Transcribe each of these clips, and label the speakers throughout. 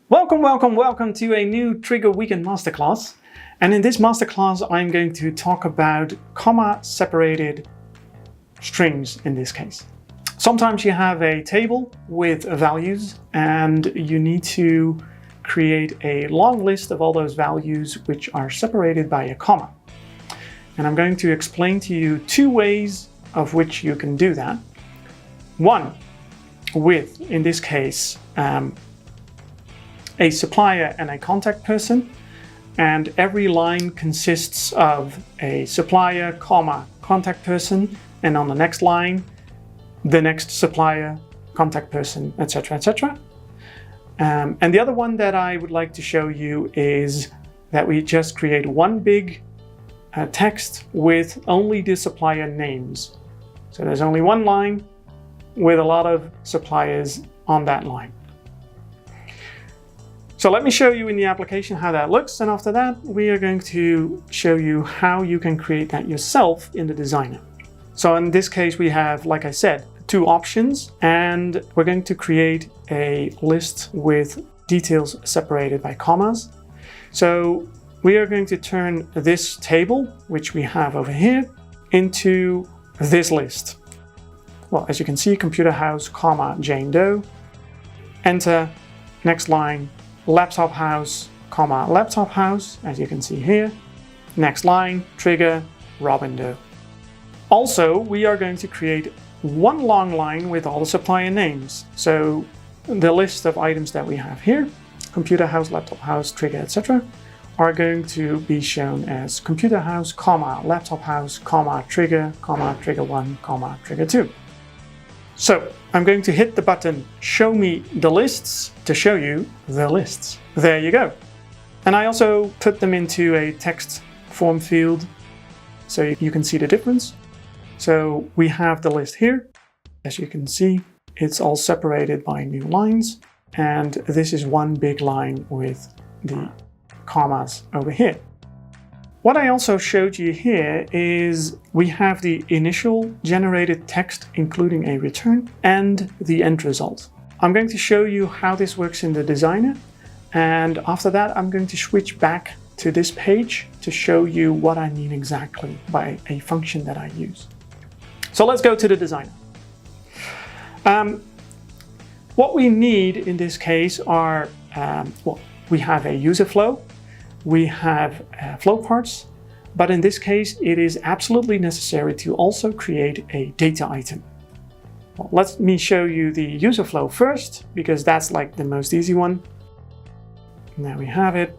Speaker 1: Welcome to a new Triggre Weekend Masterclass. And in this masterclass, I'm going to talk about comma-separated strings in this case. Sometimes you have a table with values and you need to create a long list of all those values which are separated by a comma. And I'm going to explain to you two ways of which you can do that. One, with, in this case, a supplier and a contact person, and every line consists of a supplier, comma, contact person, and on the next line, the next supplier, contact person, etc., etc. And the other one that I would like to show you is that we just create one big text with only the supplier names. So there's only one line with a lot of suppliers on that line. So let me show you in the application how that looks, and after that we are going to show you how you can create that yourself in the designer. So in this case we have, like I said, two options, and we're going to create a list with details separated by commas. So we are going to turn this table, which we have over here, into this list. Well, as you can see, computer house, comma, Jane Doe, enter, next line, laptop house, comma, laptop house, as you can see here. Next line, Triggre, Robin Doe. Also, we are going to create one long line with all the supplier names. So the list of items that we have here, computer house, laptop house, Triggre, etc., are going to be shown as computer house, comma, laptop house, comma, Triggre, comma, Triggre1, comma, Triggre2. So I'm going to hit the button Show Me the Lists to show you the lists. There you go. And I also put them into a text form field so you can see the difference. So we have the list here. As you can see, it's all separated by new lines. And this is one big line with the commas over here. What I also showed you here is we have the initial generated text, including a return, and the end result. I'm going to show you how this works in the designer, and after that I'm going to switch back to this page to show you what I mean exactly by a function that I use. So let's go to the designer. What we need in this case are, we have a user flow. We have flow parts, but in this case it is absolutely necessary to also create a data item. Well, let me show you the user flow first, because that's like the most easy one. Now we have it.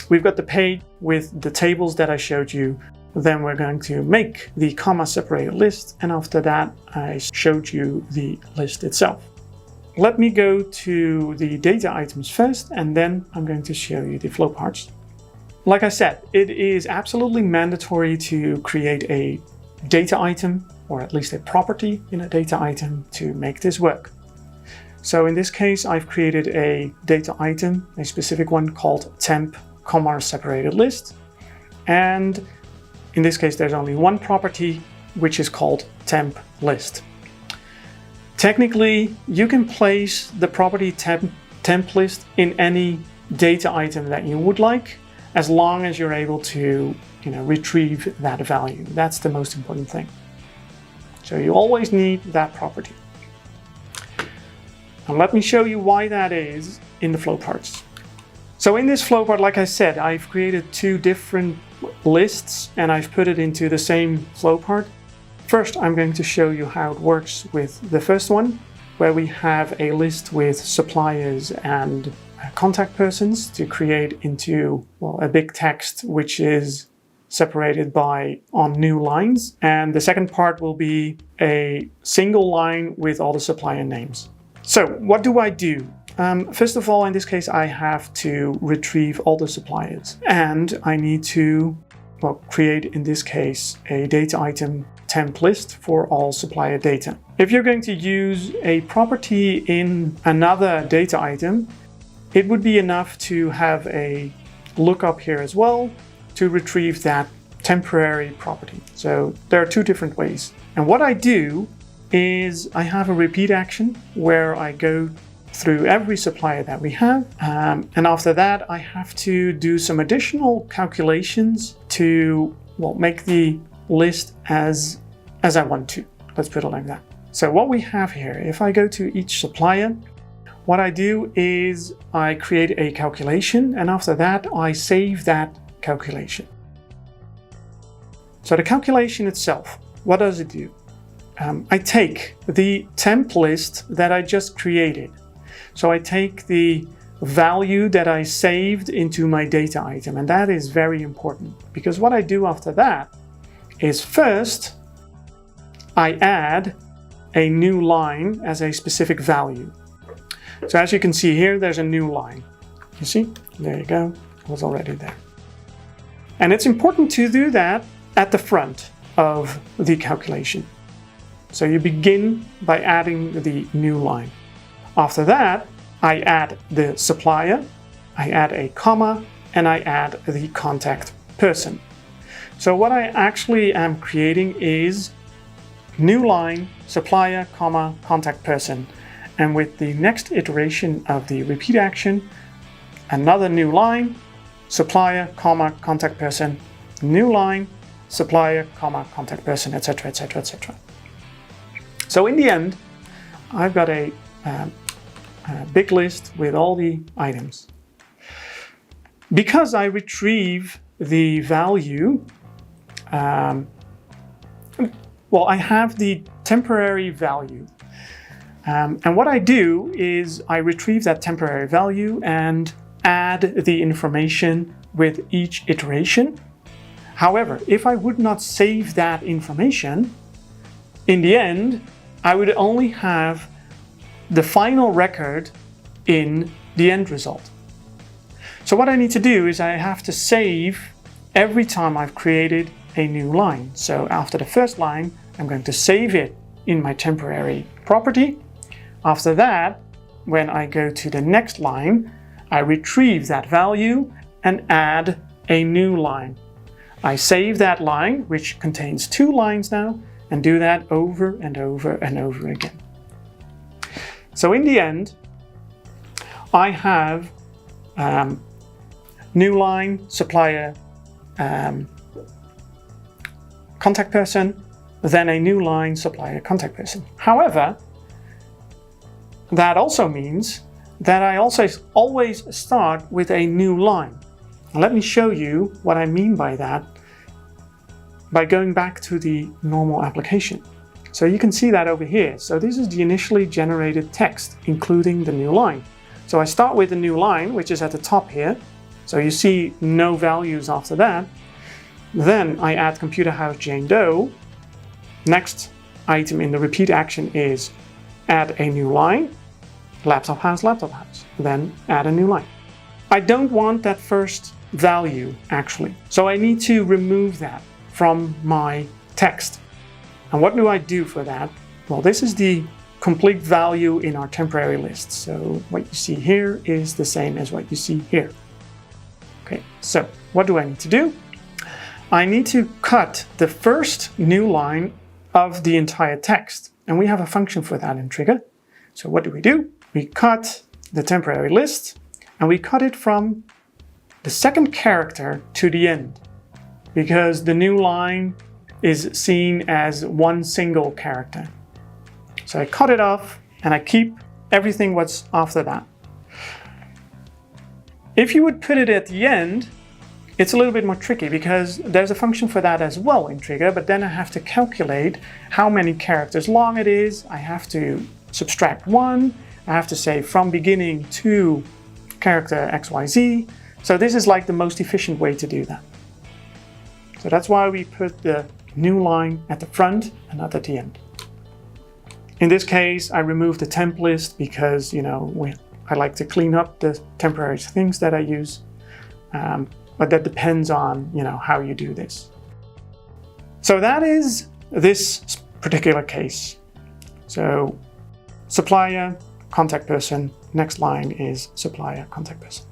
Speaker 1: We've got the page with the tables that I showed you. Then we're going to make the comma separated list, and after that I showed you the list itself. Let me go to the data items first, and then I'm going to show you the flow parts. Like I said, it is absolutely mandatory to create a data item, or at least a property in a data item, to make this work. So in this case, I've created a data item, a specific one called temp comma separated list. And in this case, there's only one property, which is called temp list. Technically, you can place the property temp list in any data item that you would like, as long as you're able to, retrieve that value. That's the most important thing. So you always need that property. And let me show you why that is in the flow parts. So in this flow part, like I said, I've created two different lists and I've put it into the same flow part. First, I'm going to show you how it works with the first one, where we have a list with suppliers and contact persons to create into, a big text which is separated by on new lines. And the second part will be a single line with all the supplier names. So what do I do? First of all, in this case, I have to retrieve all the suppliers, and I need to create, in this case, a data item temp list for all supplier data. If you're going to use a property in another data item, it would be enough to have a lookup here as well to retrieve that temporary property. So there are two different ways. And what I do is I have a repeat action where I go through every supplier that we have. And after that, I have to do some additional calculations to, well, make the list as I want to. Let's put it like that. So what we have here, if I go to each supplier, what I do is I create a calculation, and after that, I save that calculation. So the calculation itself, what does it do? I take the temp list that I just created. So I take the value that I saved into my data item, and that is very important, because what I do after that is first I add a new line as a specific value. So as you can see here, there's a new line. You see? There you go. It was already there. And it's important to do that at the front of the calculation. So you begin by adding the new line. After that, I add the supplier, I add a comma, and I add the contact person. So what I actually am creating is new line, supplier, comma, contact person. And with the next iteration of the repeat action, another new line, supplier, comma, contact person, new line, supplier, comma, contact person, etc., etc., etc. So in the end, I've got a big list with all the items. Because I retrieve the value, well, I have the temporary value. And what I do is I retrieve that temporary value and add the information with each iteration. However, if I would not save that information, in the end, I would only have the final record in the end result. So what I need to do is I have to save every time I've created a new line. So after the first line, I'm going to save it in my temporary property. After that, when I go to the next line, I retrieve that value and add a new line. I save that line, which contains 2 lines now, and do that over and over and over again. So in the end, I have new line, supplier, contact person, then a new line, supplier, contact person. However, that also means that I also always start with a new line. Now let me show you what I mean by that by going back to the normal application. So you can see that over here. So this is the initially generated text, including the new line. So I start with the new line, which is at the top here. So you see no values after that. Then I add computer house Jane Doe. Next item in the repeat action is add a new line, laptop house, then add a new line. I don't want that first value actually. So I need to remove that from my text. And what do I do for that? Well, this is the complete value in our temporary list. So what you see here is the same as what you see here. Okay, so what do I need to do? I need to cut the first new line of the entire text. And we have a function for that in Triggre. So what do? We cut the temporary list and we cut it from the second character to the end, because the new line is seen as one single character. So I cut it off and I keep everything what's after that. If you would put it at the end, it's a little bit more tricky because there's a function for that as well in Triggre, but then I have to calculate how many characters long it is. I have to subtract 1. I have to say from beginning to character XYZ. So this is like the most efficient way to do that. So that's why we put the new line at the front and not at the end. In this case, I removed the temp list because, I like to clean up the temporary things that I use. But that depends on, how you do this. So that is this particular case. So supplier, contact person, next line is supplier, contact person.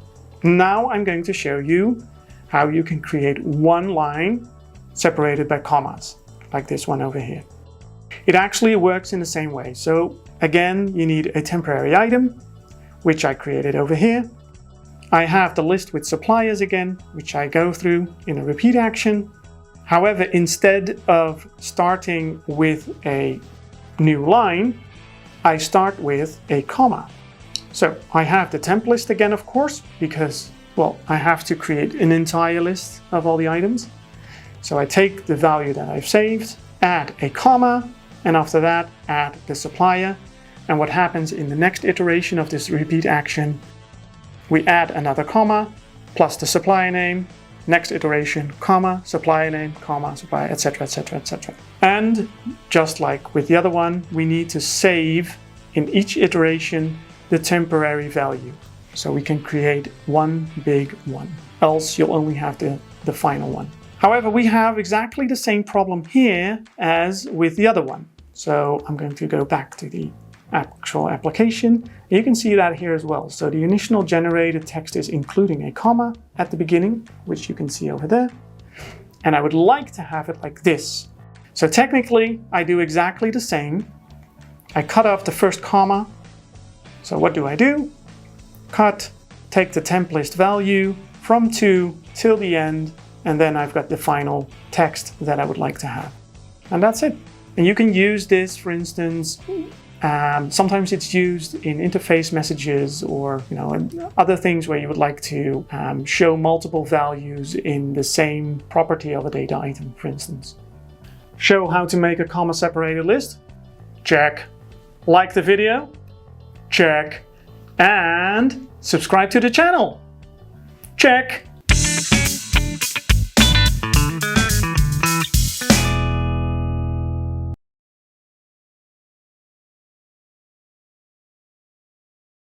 Speaker 1: Now I'm going to show you how you can create one line separated by commas, like this one over here. It actually works in the same way. So again, you need a temporary item. which I created over here. I have the list with suppliers again, which I go through in a repeat action. However, instead of starting with a new line, I start with a comma. So I have the temp list again, of course, because, well, I have to create an entire list of all the items. So I take the value that I've saved, add a comma, and after that, add the supplier. And what happens in the next iteration of this repeat action, we add another comma plus the supplier name, next iteration, comma, supplier name, comma, supplier, etc., etc., etc. And just like with the other one, we need to save in each iteration the temporary value. So we can create one big one, else you'll only have the final one. However, we have exactly the same problem here as with the other one. So I'm going to go back to the actual application. You can see that here as well. So the initial generated text is including a comma at the beginning, which you can see over there. And I would like to have it like this. So technically, I do exactly the same. I cut off the first comma. So what do? Cut, take the temp list value from 2 till the end, and then I've got the final text that I would like to have. And that's it. And you can use this, for instance, sometimes it's used in interface messages or other things where you would like to show multiple values in the same property of a data item, for instance. Show how to make a comma separated list? Check. Like the video? Check. And subscribe to the channel? Check.